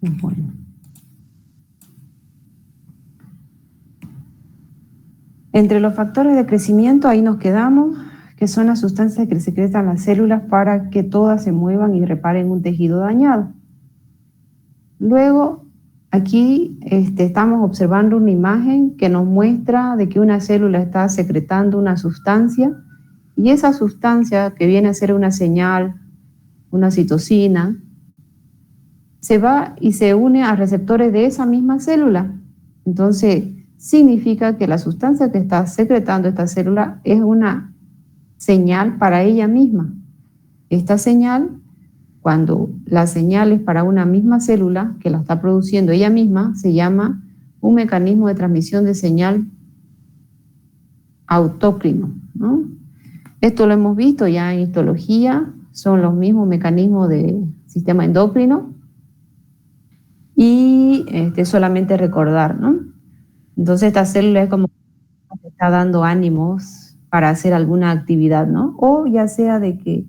Bueno. Entre los factores de crecimiento, ahí nos quedamos, que son las sustancias que secretan las células para que todas se muevan y reparen un tejido dañado. Luego, aquí estamos observando una imagen que nos muestra de que una célula está secretando una sustancia, y esa sustancia, que viene a ser una señal, una citosina, se va y se une a receptores de esa misma célula. Entonces, significa que la sustancia que está secretando esta célula es una señal para ella misma. Esta señal, cuando la señal es para una misma célula que la está produciendo ella misma, se llama un mecanismo de transmisión de señal autócrino, ¿no? Esto lo hemos visto ya en histología, son los mismos mecanismos del sistema endocrino, y solamente recordar, ¿no? Entonces esta célula es como que está dando ánimos para hacer alguna actividad, ¿no? O ya sea de que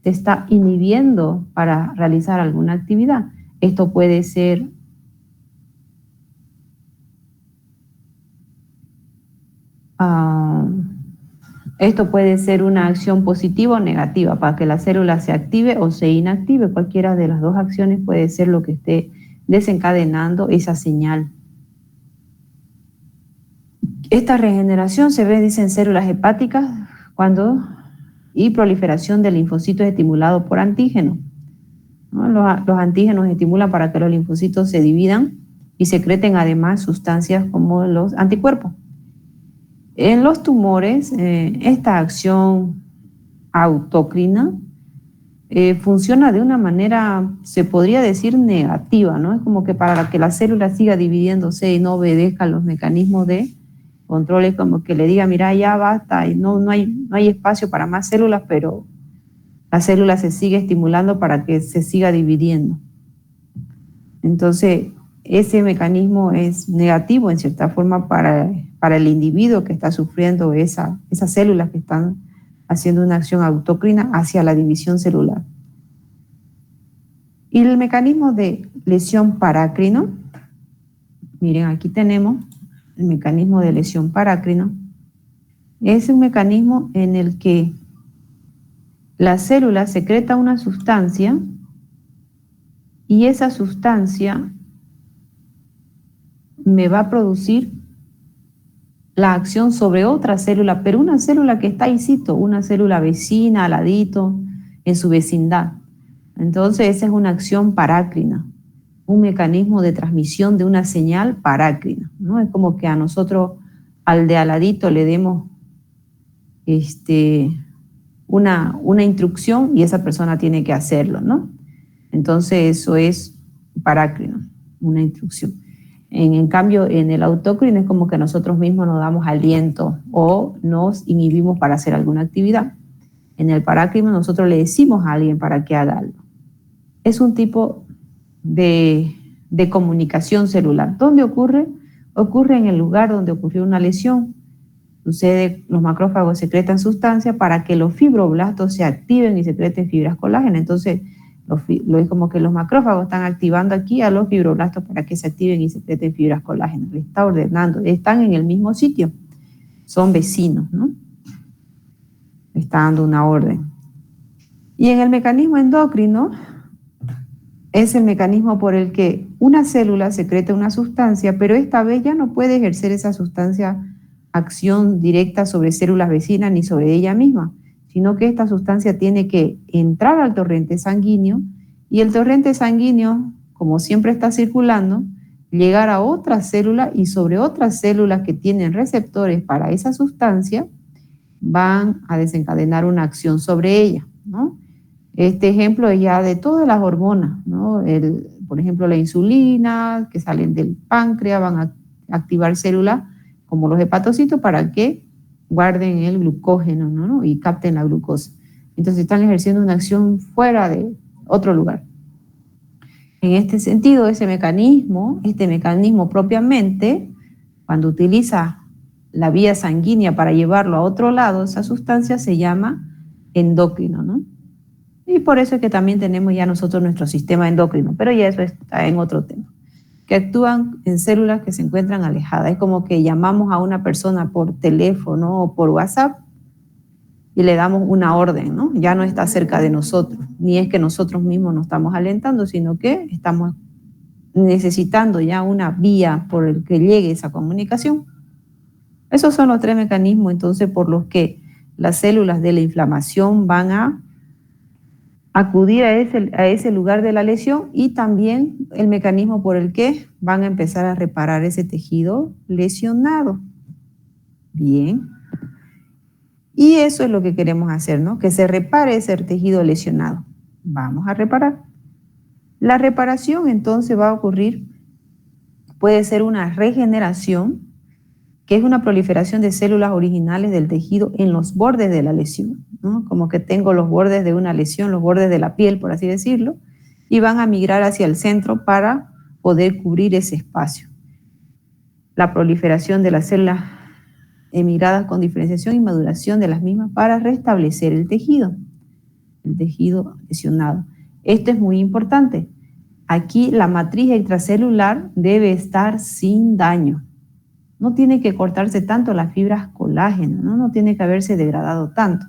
te está inhibiendo para realizar alguna actividad. Esto puede ser una acción positiva o negativa, para que la célula se active o se inactive. Cualquiera de las dos acciones puede ser lo que esté desencadenando esa señal. Esta regeneración se ve, dicen, células hepáticas y proliferación de linfocitos estimulados por antígenos, ¿no? Los antígenos estimulan para que los linfocitos se dividan y secreten además sustancias como los anticuerpos. En los tumores, esta acción autócrina funciona de una manera, se podría decir, negativa, ¿no? Es como que para que la célula siga dividiéndose y no obedezca los mecanismos de control, es como que le diga, mira, ya basta, y no hay espacio para más células, pero la célula se sigue estimulando para que se siga dividiendo. Entonces, ese mecanismo es negativo en cierta forma para el individuo que está sufriendo esas células que están haciendo una acción autócrina hacia la división celular. Y el mecanismo de lesión parácrino, miren, aquí tenemos el mecanismo de lesión parácrino. Es un mecanismo en el que la célula secreta una sustancia y esa sustancia me va a producir la acción sobre otra célula, pero una célula que está ahícito, una célula vecina, al ladito, en su vecindad. Entonces esa es una acción parácrina, un mecanismo de transmisión de una señal parácrina, ¿no? Es como que a nosotros, al de al ladito, le demos una instrucción y esa persona tiene que hacerlo, ¿no? Entonces eso es parácrino, una instrucción. En cambio, en el autócrino es como que nosotros mismos nos damos aliento o nos inhibimos para hacer alguna actividad. En el parácrino nosotros le decimos a alguien para que haga algo. Es un tipo de comunicación celular. ¿Dónde ocurre? Ocurre en el lugar donde ocurrió una lesión. Sucede, los macrófagos secretan sustancias para que los fibroblastos se activen y secreten fibras colágenas. Entonces, es como que los macrófagos están activando aquí a los fibroblastos para que se activen y secreten fibras colágenas. Le está ordenando, están en el mismo sitio, son vecinos, ¿no? Está dando una orden. Y en el mecanismo endocrino, es el mecanismo por el que una célula secreta una sustancia, pero esta vez ya no puede ejercer esa sustancia acción directa sobre células vecinas ni sobre ella misma, sino que esta sustancia tiene que entrar al torrente sanguíneo y el torrente sanguíneo, como siempre está circulando, llegar a otra célula y sobre otras células que tienen receptores para esa sustancia van a desencadenar una acción sobre ella, ¿no? Este ejemplo es ya de todas las hormonas, ¿no? Por ejemplo, la insulina, que salen del páncreas, van a activar células como los hepatocitos para que guarden el glucógeno, ¿no? Y capten la glucosa. Entonces están ejerciendo una acción fuera de otro lugar. En este sentido, este mecanismo propiamente, cuando utiliza la vía sanguínea para llevarlo a otro lado, esa sustancia se llama endocrino, ¿no? Y por eso es que también tenemos ya nosotros nuestro sistema endocrino, pero ya eso está en otro tema, que actúan en células que se encuentran alejadas. Es como que llamamos a una persona por teléfono o por WhatsApp y le damos una orden, ¿no? Ya no está cerca de nosotros, ni es que nosotros mismos nos estamos alentando, sino que estamos necesitando ya una vía por el que llegue esa comunicación. Esos son los tres mecanismos, entonces, por los que las células de la inflamación van a acudir a ese lugar de la lesión, y también el mecanismo por el que van a empezar a reparar ese tejido lesionado. Bien. Y eso es lo que queremos hacer, ¿no? Que se repare ese tejido lesionado. Vamos a reparar. La reparación entonces va a ocurrir, puede ser una regeneración, que es una proliferación de células originales del tejido en los bordes de la lesión, ¿no? Como que tengo los bordes de una lesión, los bordes de la piel, por así decirlo, y van a migrar hacia el centro para poder cubrir ese espacio. La proliferación de las células emigradas con diferenciación y maduración de las mismas para restablecer el tejido lesionado. Esto es muy importante. Aquí la matriz extracelular debe estar sin daño. No tiene que cortarse tanto las fibras colágenas, ¿no? No tiene que haberse degradado tanto.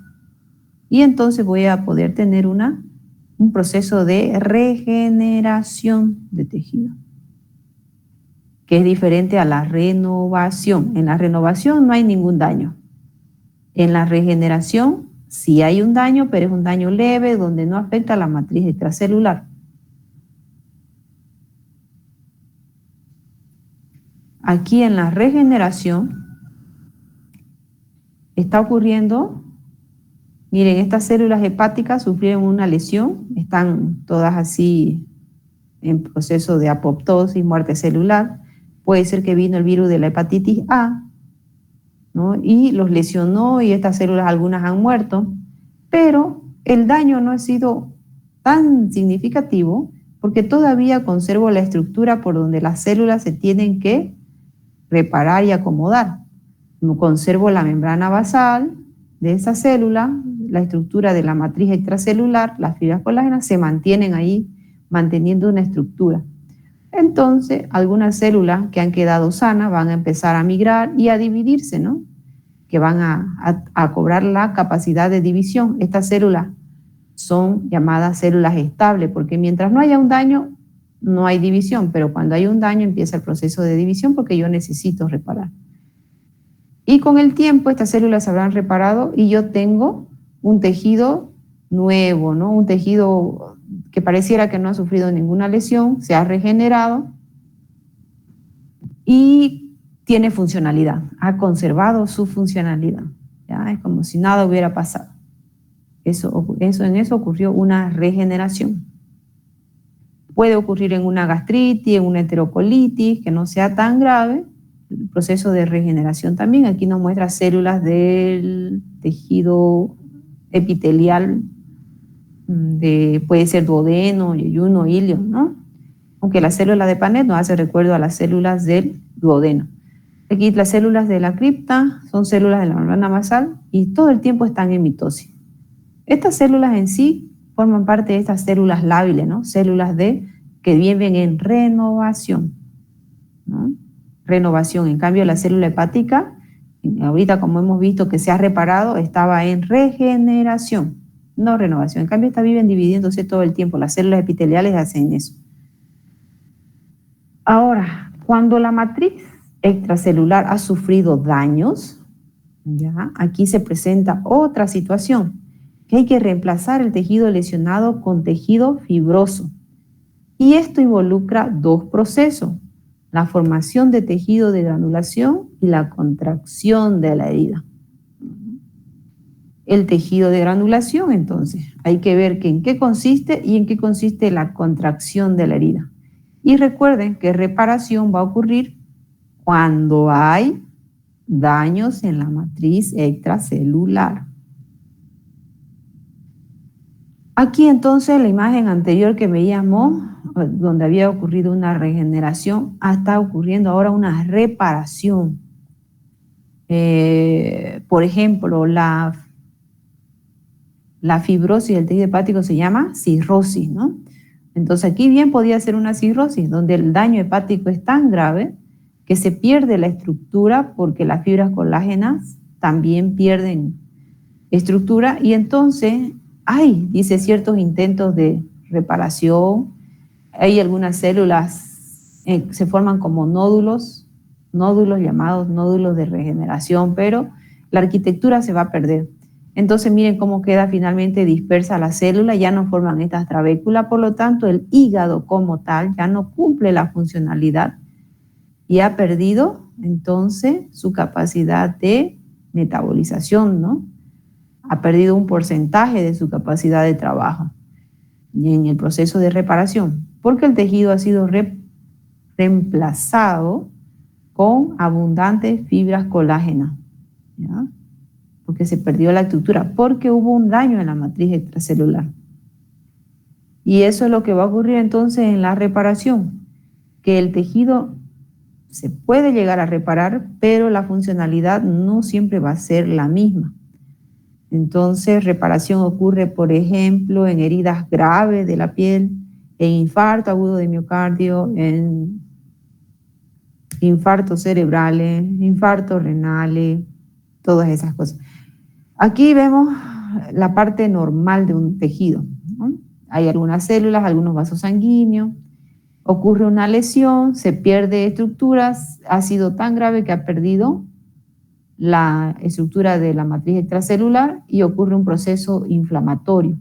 Y entonces voy a poder tener un proceso de regeneración de tejido, que es diferente a la renovación. En la renovación no hay ningún daño. En la regeneración sí hay un daño, pero es un daño leve donde no afecta a la matriz extracelular. Aquí en la regeneración está ocurriendo, miren, estas células hepáticas sufrieron una lesión, están todas así en proceso de apoptosis, muerte celular. Puede ser que vino el virus de la hepatitis A, ¿no? Y los lesionó y estas células algunas han muerto, pero el daño no ha sido tan significativo porque todavía conservo la estructura por donde las células se tienen que reparar y acomodar. Conservo la membrana basal de esa célula, la estructura de la matriz extracelular, las fibras colágenas se mantienen ahí manteniendo una estructura. Entonces, algunas células que han quedado sanas van a empezar a migrar y a dividirse, ¿no? Que van a cobrar la capacidad de división. Estas células son llamadas células estables, porque mientras no haya un daño, no hay división, pero cuando hay un daño empieza el proceso de división porque yo necesito reparar. Y con el tiempo estas células se habrán reparado y yo tengo un tejido nuevo, ¿no? Un tejido que pareciera que no ha sufrido ninguna lesión, se ha regenerado y tiene funcionalidad, ha conservado su funcionalidad. ¿Ya? Es como si nada hubiera pasado. En eso ocurrió una regeneración. Puede ocurrir en una gastritis, en una enterocolitis, que no sea tan grave. El proceso de regeneración también. Aquí nos muestra células del tejido epitelial, puede ser duodeno, yeyuno, ilio, ¿no? Aunque la célula de Paneth nos hace recuerdo a las células del duodeno. Aquí las células de la cripta son células de la membrana basal y todo el tiempo están en mitosis. Estas células en sí forman parte de estas células lábiles, ¿no? Células que viven en renovación, ¿no? Renovación. En cambio, la célula hepática, ahorita como hemos visto que se ha reparado, estaba en regeneración, no renovación. En cambio, estas viven dividiéndose todo el tiempo. Las células epiteliales hacen eso. Ahora, cuando la matriz extracelular ha sufrido daños, ¿ya? Aquí se presenta otra situación, que hay que reemplazar el tejido lesionado con tejido fibroso. Y esto involucra dos procesos, la formación de tejido de granulación y la contracción de la herida. El tejido de granulación, entonces, hay que ver en qué consiste y en qué consiste la contracción de la herida. Y recuerden que reparación va a ocurrir cuando hay daños en la matriz extracelular. Aquí entonces la imagen anterior que veíamos, donde había ocurrido una regeneración, está ocurriendo ahora una reparación. Por ejemplo, la fibrosis del tejido hepático se llama cirrosis, ¿no? Entonces aquí bien podía ser una cirrosis, donde el daño hepático es tan grave que se pierde la estructura porque las fibras colágenas también pierden estructura y entonces hay, dice, ciertos intentos de reparación, hay algunas células se forman como nódulos llamados nódulos de regeneración, pero la arquitectura se va a perder. Entonces miren cómo queda finalmente dispersa la célula, ya no forman estas trabéculas, por lo tanto el hígado como tal ya no cumple la funcionalidad y ha perdido entonces su capacidad de metabolización, ¿no? Ha perdido un porcentaje de su capacidad de trabajo y en el proceso de reparación, porque el tejido ha sido reemplazado con abundantes fibras colágenas, ¿ya? Porque se perdió la estructura, porque hubo un daño en la matriz extracelular. Y eso es lo que va a ocurrir entonces en la reparación, que el tejido se puede llegar a reparar, pero la funcionalidad no siempre va a ser la misma. Entonces, reparación ocurre, por ejemplo, en heridas graves de la piel, en infarto agudo de miocardio, en infartos cerebrales, infartos renales, todas esas cosas. Aquí vemos la parte normal de un tejido, ¿no? Hay algunas células, algunos vasos sanguíneos, ocurre una lesión, se pierde estructuras, ha sido tan grave que ha perdido la estructura de la matriz extracelular y ocurre un proceso inflamatorio.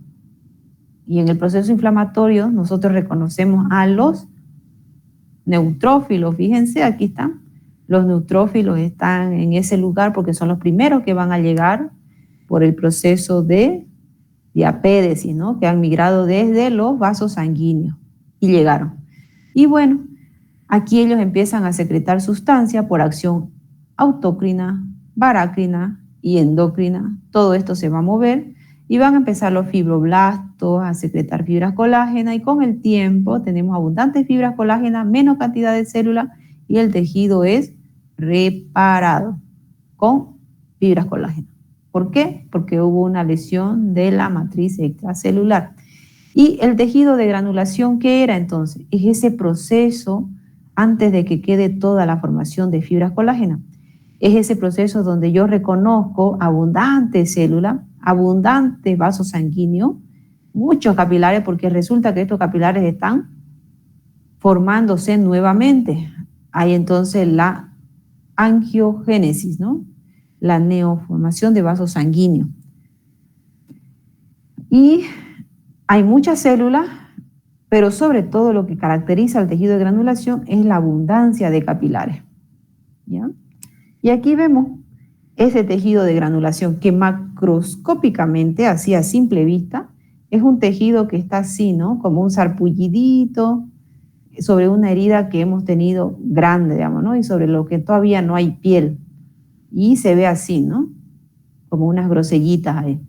Y en el proceso inflamatorio nosotros reconocemos a los neutrófilos, fíjense, aquí están. Los neutrófilos están en ese lugar porque son los primeros que van a llegar por el proceso de diapédesis, ¿no? Que han migrado desde los vasos sanguíneos y llegaron. Y bueno, aquí ellos empiezan a secretar sustancia por acción autócrina, barácrina y endocrina. Todo esto se va a mover y van a empezar los fibroblastos a secretar fibras colágenas y con el tiempo tenemos abundantes fibras colágenas, menos cantidad de células y el tejido es reparado con fibras colágenas. ¿Por qué? Porque hubo una lesión de la matriz extracelular. Y el tejido de granulación, ¿qué era entonces? Es ese proceso antes de que quede toda la formación de fibras colágenas. Es ese proceso donde yo reconozco abundantes células, abundantes vasos sanguíneos, muchos capilares, porque resulta que estos capilares están formándose nuevamente. Hay entonces la angiogénesis, ¿no? La neoformación de vasos sanguíneos. Y hay muchas células, pero sobre todo lo que caracteriza al tejido de granulación es la abundancia de capilares, ¿ya? Y aquí vemos ese tejido de granulación que macroscópicamente, así a simple vista, es un tejido que está así, ¿no? Como un sarpullidito sobre una herida que hemos tenido grande, digamos, ¿no? Y sobre lo que todavía no hay piel. Y se ve así, ¿no? Como unas grosellitas ahí.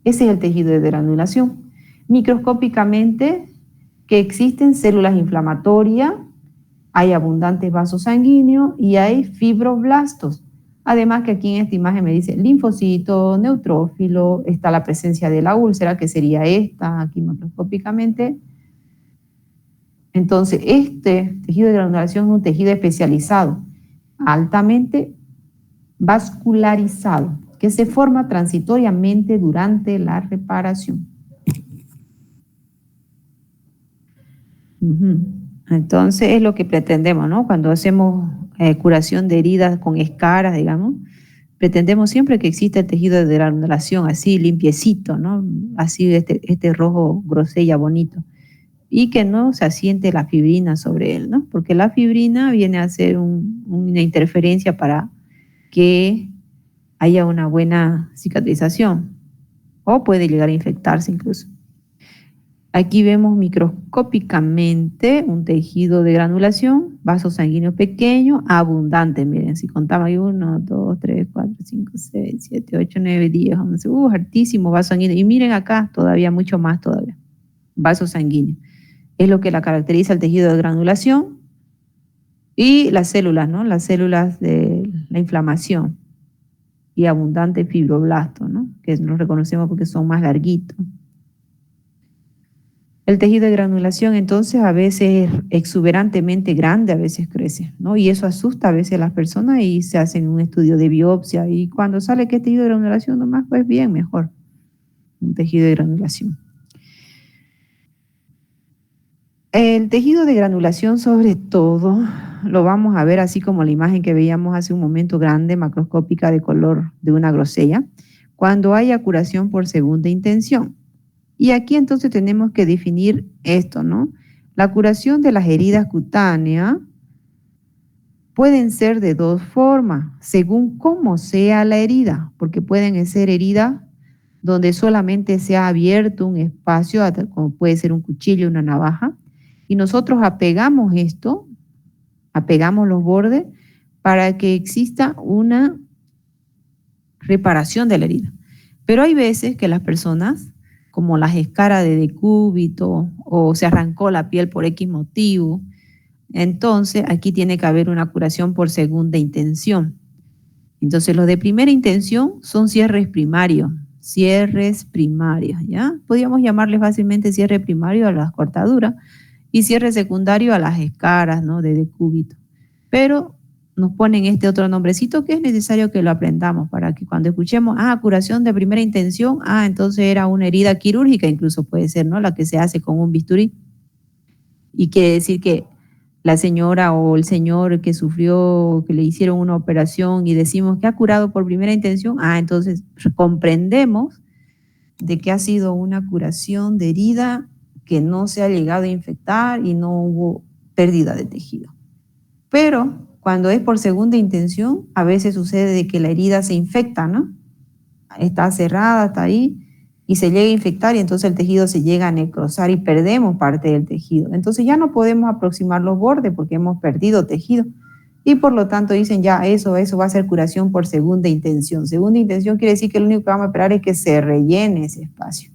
Ese es el tejido de granulación. Microscópicamente, que existen células inflamatorias, hay abundantes vasos sanguíneos y hay fibroblastos. Además que aquí en esta imagen me dice linfocito, neutrófilo, está la presencia de la úlcera, que sería esta, aquí macroscópicamente. Entonces, este tejido de granulación es un tejido especializado, altamente vascularizado, que se forma transitoriamente durante la reparación. Entonces es lo que pretendemos, ¿no? Cuando hacemos curación de heridas con escaras, digamos, pretendemos siempre que exista el tejido de granulación así limpiecito, ¿no? Así este rojo grosella bonito. Y que no se asiente la fibrina sobre él, ¿no? Porque la fibrina viene a ser una interferencia para que haya una buena cicatrización o puede llegar a infectarse incluso. Aquí vemos microscópicamente un tejido de granulación, vasos sanguíneos pequeños, abundantes. Miren, si contamos ahí 1, 2, 3, 4, 5, 6, 7, 8, 9, 10, 11, hartísimo vaso sanguíneo. Y miren acá, todavía mucho más todavía, vasos sanguíneos. Es lo que la caracteriza el tejido de granulación y las células, ¿no? Las células de la inflamación y abundante fibroblasto, ¿no? Que que los reconocemos porque son más larguitos. El tejido de granulación entonces a veces es exuberantemente grande, a veces crece, ¿no? Y eso asusta a veces a las personas y se hacen un estudio de biopsia y cuando sale que es tejido de granulación nomás, pues bien, mejor, un tejido de granulación. El tejido de granulación sobre todo lo vamos a ver así como la imagen que veíamos hace un momento grande, macroscópica de color de una grosella, cuando haya curación por segunda intención. Y aquí entonces tenemos que definir esto, ¿no? La curación de las heridas cutáneas pueden ser de dos formas, según cómo sea la herida, porque pueden ser heridas donde solamente se ha abierto un espacio, como puede ser un cuchillo, una navaja, y nosotros apegamos esto, apegamos los bordes para que exista una reparación de la herida. Pero hay veces que las personas, como las escaras de decúbito o se arrancó la piel por X motivo, entonces aquí tiene que haber una curación por segunda intención. Entonces los de primera intención son cierres primarios, ¿ya? Podríamos llamarle fácilmente cierre primario a las cortaduras y cierre secundario a las escaras, ¿no? De decúbito. Pero nos ponen este otro nombrecito que es necesario que lo aprendamos para que cuando escuchemos, curación de primera intención, entonces era una herida quirúrgica, incluso puede ser, ¿no? La que se hace con un bisturí. Y quiere decir que la señora o el señor que sufrió, que le hicieron una operación y decimos que ha curado por primera intención, entonces comprendemos de que ha sido una curación de herida que no se ha llegado a infectar y no hubo pérdida de tejido. Pero cuando es por segunda intención, a veces sucede de que la herida se infecta, ¿no? Está cerrada, está ahí, y se llega a infectar y entonces el tejido se llega a necrosar y perdemos parte del tejido. Entonces ya no podemos aproximar los bordes porque hemos perdido tejido. Y por lo tanto dicen ya eso va a ser curación por segunda intención. Segunda intención quiere decir que lo único que vamos a esperar es que se rellene ese espacio.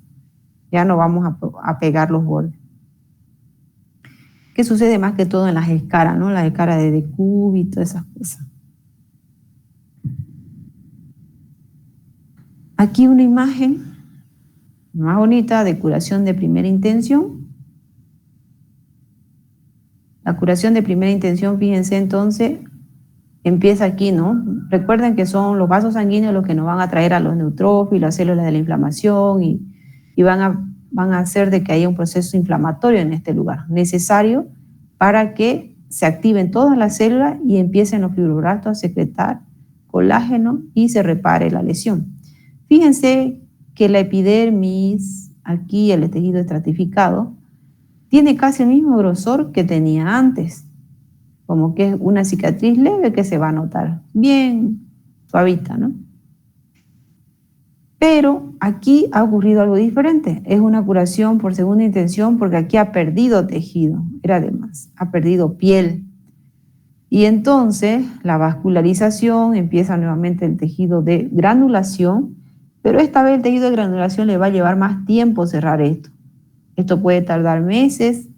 Ya no vamos a pegar los bordes. ¿Qué sucede más que todo en las escaras, ¿no? Las escaras de decúbito, esas cosas. Aquí una imagen más bonita de curación de primera intención. La curación de primera intención, fíjense entonces, empieza aquí, ¿no? Recuerden que son los vasos sanguíneos los que nos van a traer a los neutrófilos, las células de la inflamación y van a hacer de que haya un proceso inflamatorio en este lugar, necesario para que se activen todas las células y empiecen los fibroblastos a secretar colágeno y se repare la lesión. Fíjense que la epidermis, aquí el tejido estratificado, tiene casi el mismo grosor que tenía antes, como que es una cicatriz leve que se va a notar, bien suavita, ¿no? Pero aquí ha ocurrido algo diferente, es una curación por segunda intención porque aquí ha perdido tejido, era de más, ha perdido piel. Y entonces la vascularización, empieza nuevamente el tejido de granulación, pero esta vez el tejido de granulación le va a llevar más tiempo cerrar esto. Esto puede tardar meses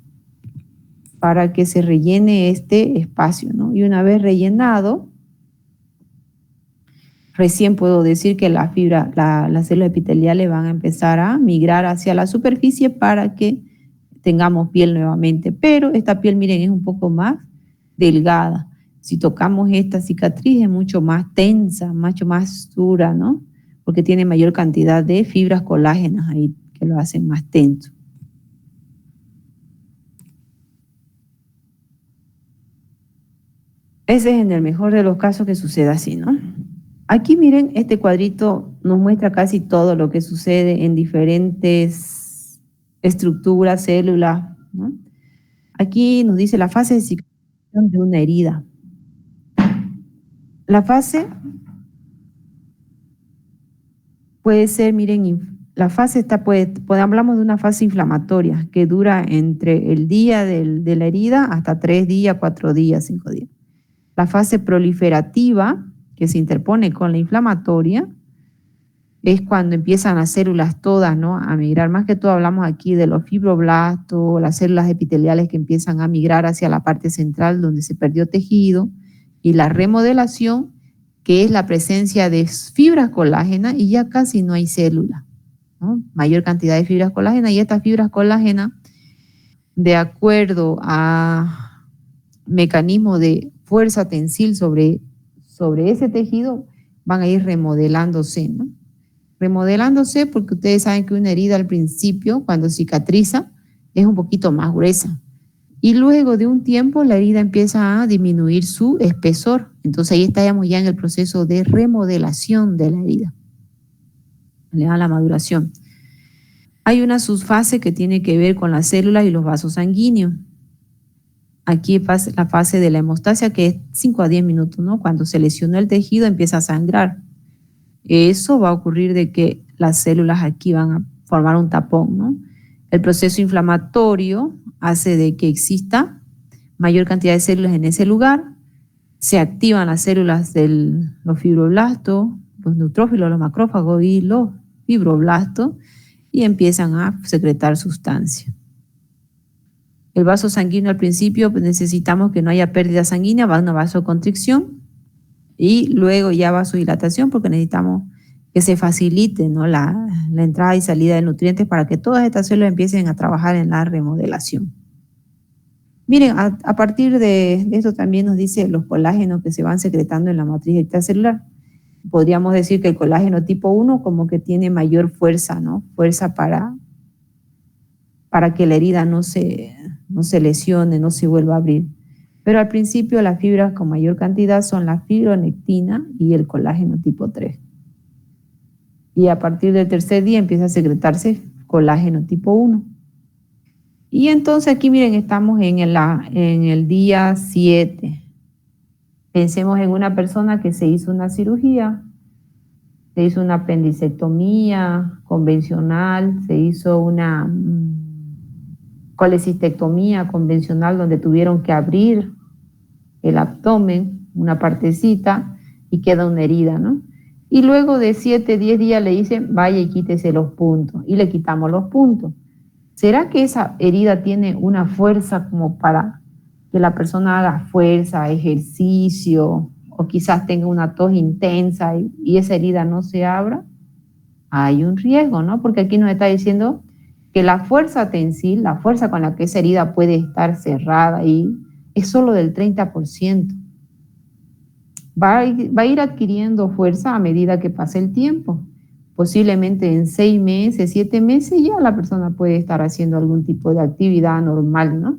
para que se rellene este espacio, ¿no? Y una vez rellenado, recién puedo decir que las células epiteliales van a empezar a migrar hacia la superficie para que tengamos piel nuevamente. Pero esta piel, miren, es un poco más delgada. Si tocamos esta cicatriz es mucho más tensa, mucho más dura, ¿no? Porque tiene mayor cantidad de fibras colágenas ahí que lo hacen más tenso. Ese es en el mejor de los casos que suceda así, ¿no? Aquí miren, este cuadrito nos muestra casi todo lo que sucede en diferentes estructuras, células, ¿no? Aquí nos dice la fase de cicatrización de una herida. La fase puede ser, miren, la fase hablamos de una fase inflamatoria que dura entre el día de la herida hasta 3 días, 4 días, 5 días. La fase proliferativa, que se interpone con la inflamatoria, es cuando empiezan las células todas, ¿no?, a migrar. Más que todo hablamos aquí de los fibroblastos, las células epiteliales que empiezan a migrar hacia la parte central donde se perdió tejido, y la remodelación que es la presencia de fibras colágenas y ya casi no hay células, ¿no? Mayor cantidad de fibras colágenas y estas fibras colágenas, de acuerdo a mecanismo de fuerza tensil sobre ese tejido, van a ir remodelándose, ¿no? Remodelándose porque ustedes saben que una herida al principio, cuando cicatriza, es un poquito más gruesa. Y luego de un tiempo la herida empieza a disminuir su espesor. Entonces ahí estamos ya en el proceso de remodelación de la herida. Le da la maduración. Hay una subfase que tiene que ver con las células y los vasos sanguíneos. Aquí es la fase de la hemostasia, que es 5 a 10 minutos, ¿no? Cuando se lesionó el tejido empieza a sangrar. Eso va a ocurrir de que las células aquí van a formar un tapón, ¿no? El proceso inflamatorio hace de que exista mayor cantidad de células en ese lugar, se activan las células de los fibroblastos, los neutrófilos, los macrófagos y los fibroblastos y empiezan a secretar sustancia. El vaso sanguíneo al principio pues necesitamos que no haya pérdida sanguínea, va a una vasoconstricción y luego ya vasodilatación porque necesitamos que se facilite, ¿no? la entrada y salida de nutrientes para que todas estas células empiecen a trabajar en la remodelación. Miren, a partir de esto también nos dice los colágenos que se van secretando en la matriz extracelular. Podríamos decir que el colágeno tipo 1 como que tiene mayor fuerza, ¿no? Fuerza para que la herida no se lesione, no se vuelva a abrir. Pero al principio las fibras con mayor cantidad son la fibronectina y el colágeno tipo 3. Y a partir del tercer día empieza a secretarse colágeno tipo 1. Y entonces aquí miren, estamos en el día 7. Pensemos en una persona que se hizo una cirugía, se hizo una apendicectomía convencional, se hizo una colecistectomía convencional donde tuvieron que abrir el abdomen, una partecita, y queda una herida, ¿no? Y luego de 7, 10 días le dicen, vaya y quítese los puntos, y le quitamos los puntos. ¿Será que esa herida tiene una fuerza como para que la persona haga fuerza, ejercicio, o quizás tenga una tos intensa y esa herida no se abra? Hay un riesgo, ¿no? Porque aquí nos está diciendo que la fuerza tensil, la fuerza con la que esa herida puede estar cerrada ahí, es solo del 30%. Va a ir adquiriendo fuerza a medida que pase el tiempo. Posiblemente en 6 meses, 7 meses, ya la persona puede estar haciendo algún tipo de actividad normal, ¿no?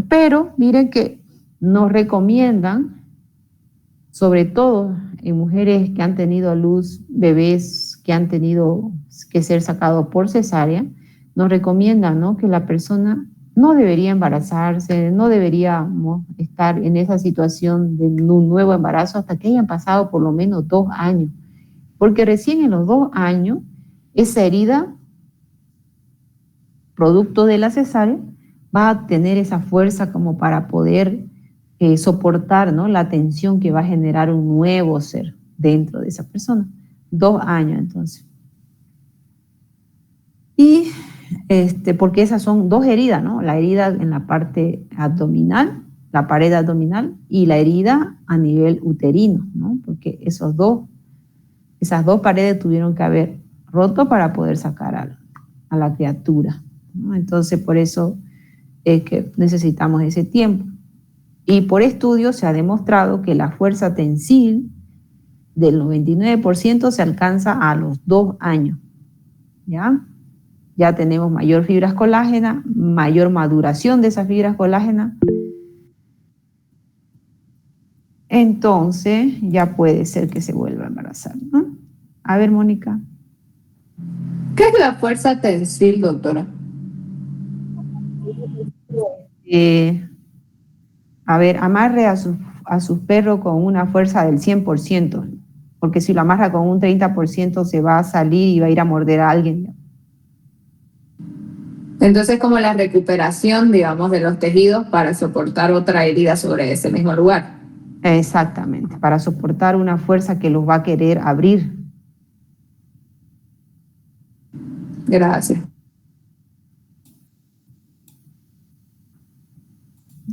Pero miren que nos recomiendan, sobre todo en mujeres que han tenido a luz, bebés que han tenido que ser sacados por cesárea, nos recomiendan, ¿no?, que la persona no debería embarazarse, no deberíamos estar en esa situación de un nuevo embarazo hasta que hayan pasado por lo menos 2 años. Porque recién en los 2 años, esa herida, producto de la cesárea, va a tener esa fuerza como para poder soportar, ¿no?, la tensión que va a generar un nuevo ser dentro de esa persona. 2 años, entonces. Y porque esas son 2 heridas, ¿no? La herida en la parte abdominal, la pared abdominal, y la herida a nivel uterino, ¿no? Porque esas dos paredes tuvieron que haber roto para poder sacar a la criatura, ¿no? Entonces, por eso es que necesitamos ese tiempo. Y por estudios se ha demostrado que la fuerza tensil del 99% se alcanza a los 2 años, ¿ya? Ya tenemos mayor fibras colágenas, mayor maduración de esas fibras colágenas. Entonces ya puede ser que se vuelva a embarazar, ¿no? A ver, Mónica. ¿Qué es la fuerza tensil, doctora? A ver, amarre a sus perros con una fuerza del 100%, porque si lo amarra con un 30% se va a salir y va a ir a morder a alguien. Entonces, como la recuperación, digamos, de los tejidos para soportar otra herida sobre ese mismo lugar. Exactamente, para soportar una fuerza que los va a querer abrir. Gracias.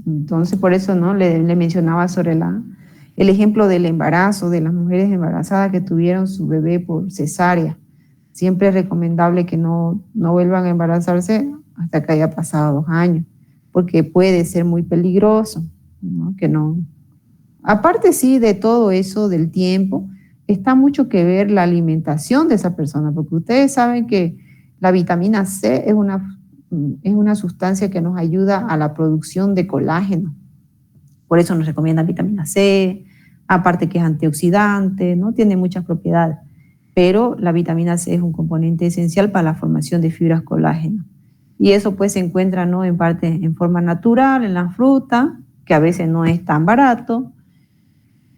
Entonces, por eso, ¿no?, le mencionaba sobre el ejemplo del embarazo, de las mujeres embarazadas que tuvieron su bebé por cesárea. Siempre es recomendable que no vuelvan a embarazarse hasta que haya pasado 2 años, porque puede ser muy peligroso, ¿no? Que no. Aparte sí de todo eso del tiempo, está mucho que ver la alimentación de esa persona, porque ustedes saben que la vitamina C es una sustancia que nos ayuda a la producción de colágeno. Por eso nos recomiendan vitamina C, aparte que es antioxidante, ¿no? Tiene muchas propiedades. Pero la vitamina C es un componente esencial para la formación de fibras colágeno. Y eso pues se encuentra, ¿no? En parte en forma natural, en la fruta, que a veces no es tan barato.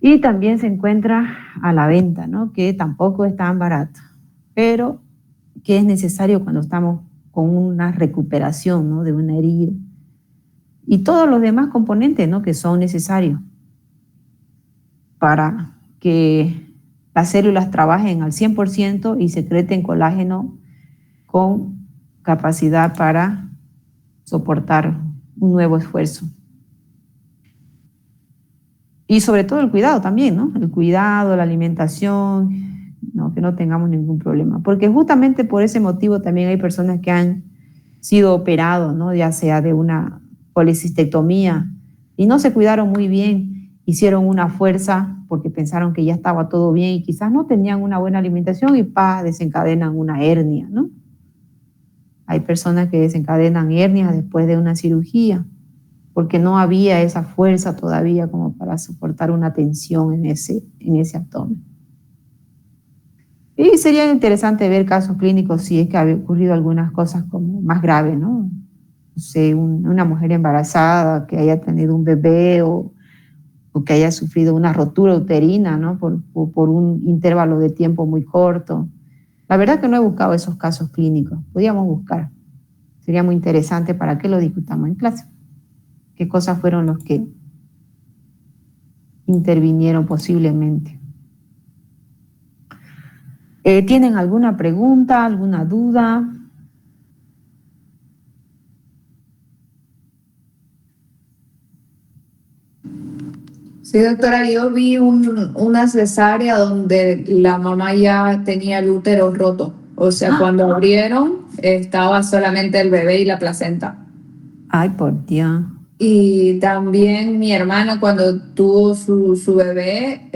Y también se encuentra a la venta, ¿no? Que tampoco es tan barato, pero que es necesario cuando estamos con una recuperación, ¿no? De una herida. Y todos los demás componentes, ¿no? Que son necesarios para que las células trabajen al 100% y secreten colágeno con capacidad para soportar un nuevo esfuerzo. Y sobre todo el cuidado también, ¿no? El cuidado, la alimentación, ¿no? Que no tengamos ningún problema. Porque justamente por ese motivo también hay personas que han sido operados, ¿no? Ya sea de una policistectomía y no se cuidaron muy bien, hicieron una fuerza porque pensaron que ya estaba todo bien y quizás no tenían una buena alimentación y desencadenan una hernia, ¿no? Hay personas que desencadenan hernias después de una cirugía porque no había esa fuerza todavía como para soportar una tensión en ese abdomen. Y sería interesante ver casos clínicos si es que había ocurrido algunas cosas como más graves, ¿no? No sé, una mujer embarazada que haya tenido un bebé o que haya sufrido una rotura uterina, ¿no? Por un intervalo de tiempo muy corto. La verdad que no he buscado esos casos clínicos. Podríamos buscar. Sería muy interesante para que lo discutamos en clase. ¿Qué cosas fueron los que intervinieron posiblemente? ¿Tienen alguna pregunta, alguna duda? Sí, doctora, yo vi una cesárea donde la mamá ya tenía el útero roto. O sea, cuando abrieron estaba solamente el bebé y la placenta. Ay, por Dios. Y también mi hermana cuando tuvo su bebé,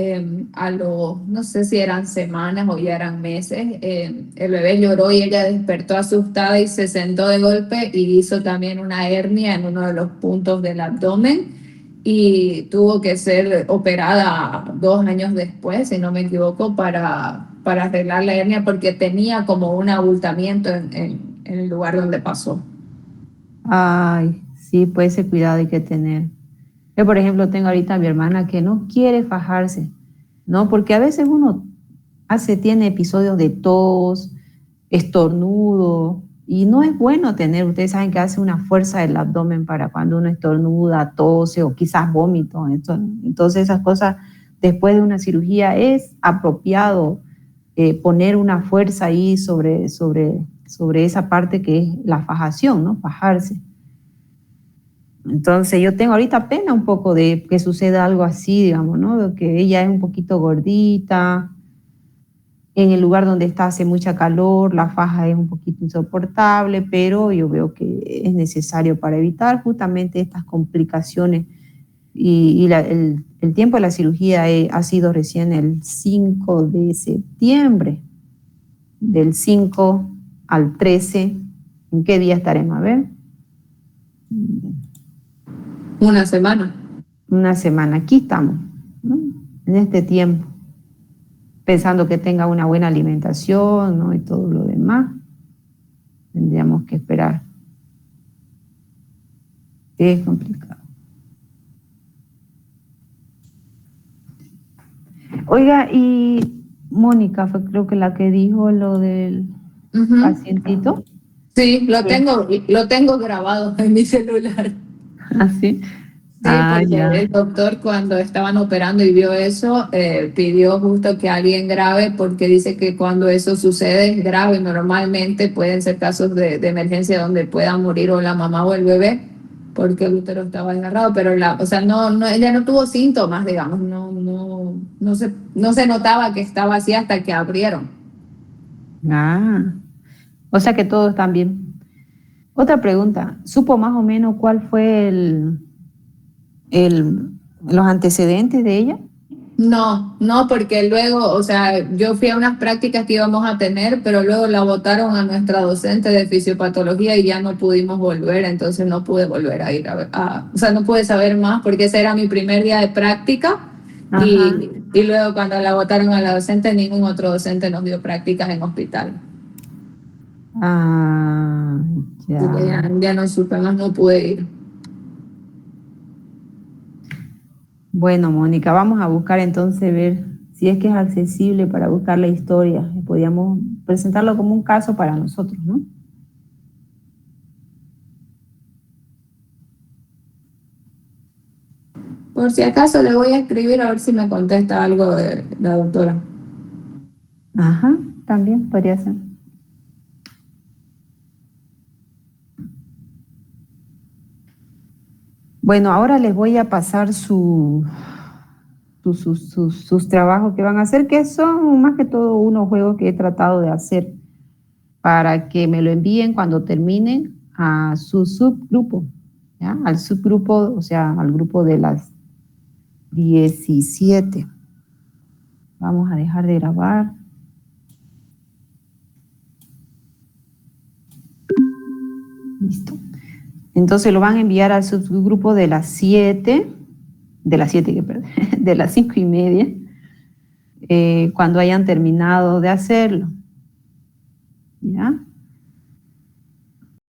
no sé si eran semanas o ya eran meses, el bebé lloró y ella despertó asustada y se sentó de golpe y hizo también una hernia en uno de los puntos del abdomen y tuvo que ser operada 2 años después, si no me equivoco, para arreglar la hernia porque tenía como un abultamiento en el lugar donde pasó. Ay, sí, pues ese cuidado hay que tener. Yo, por ejemplo, tengo ahorita a mi hermana que no quiere fajarse, ¿no? Porque a veces uno tiene episodios de tos, estornudo, y no es bueno tener, ustedes saben que hace una fuerza del abdomen para cuando uno estornuda, tose o quizás vómito. Entonces esas cosas, después de una cirugía, es apropiado poner una fuerza ahí sobre esa parte que es la fajación, ¿no? Fajarse. Entonces yo tengo ahorita pena un poco de que suceda algo así, digamos, ¿no? De que ella es un poquito gordita, en el lugar donde está hace mucha calor, la faja es un poquito insoportable, pero yo veo que es necesario para evitar justamente estas complicaciones. Y el tiempo de la cirugía ha sido recién el 5 de septiembre, del 5 al 13. ¿En qué día estaremos? A ver. Una semana. Una semana. Aquí estamos, ¿no? En este tiempo, pensando que tenga una buena alimentación, ¿no? Y todo lo demás. Tendríamos que esperar. Es complicado. Oiga, y Mónica fue creo que la que dijo lo del pacientito. Sí, lo tengo grabado en mi celular. ¿Ah, sí? Sí, porque el doctor cuando estaban operando y vio eso, pidió justo que alguien grabe porque dice que cuando eso sucede es grave. Normalmente pueden ser casos de emergencia donde pueda morir o la mamá o el bebé, porque el útero estaba desgarrado, pero o sea, ella no tuvo síntomas, digamos, no se notaba que estaba así hasta que abrieron. Ah, o sea que todos están bien. Otra pregunta, ¿supo más o menos cuál fue los antecedentes de ella? No, porque luego, o sea, yo fui a unas prácticas que íbamos a tener, pero luego la botaron a nuestra docente de fisiopatología y ya no pudimos volver, entonces no pude volver a ir o sea, no pude saber más porque ese era mi primer día de práctica Ajá. y luego cuando la botaron a la docente, ningún otro docente nos dio prácticas en hospital. Ah, Así que ya. ya no supe más, no pude ir. Bueno, Mónica, vamos a buscar entonces ver si es que es accesible para buscar la historia. Podríamos presentarlo como un caso para nosotros, ¿no? Por si acaso le voy a escribir a ver si me contesta algo de la doctora. Ajá, también podría ser. Bueno, ahora les voy a pasar sus trabajos que van a hacer, que son más que todo unos juegos que he tratado de hacer para que me lo envíen cuando terminen a su subgrupo, ¿ya? Al subgrupo, o sea, al grupo de las 17. Vamos a dejar de grabar. Listo. Entonces lo van a enviar al subgrupo de las 7, de las 5:30, cuando hayan terminado de hacerlo. ¿Ya?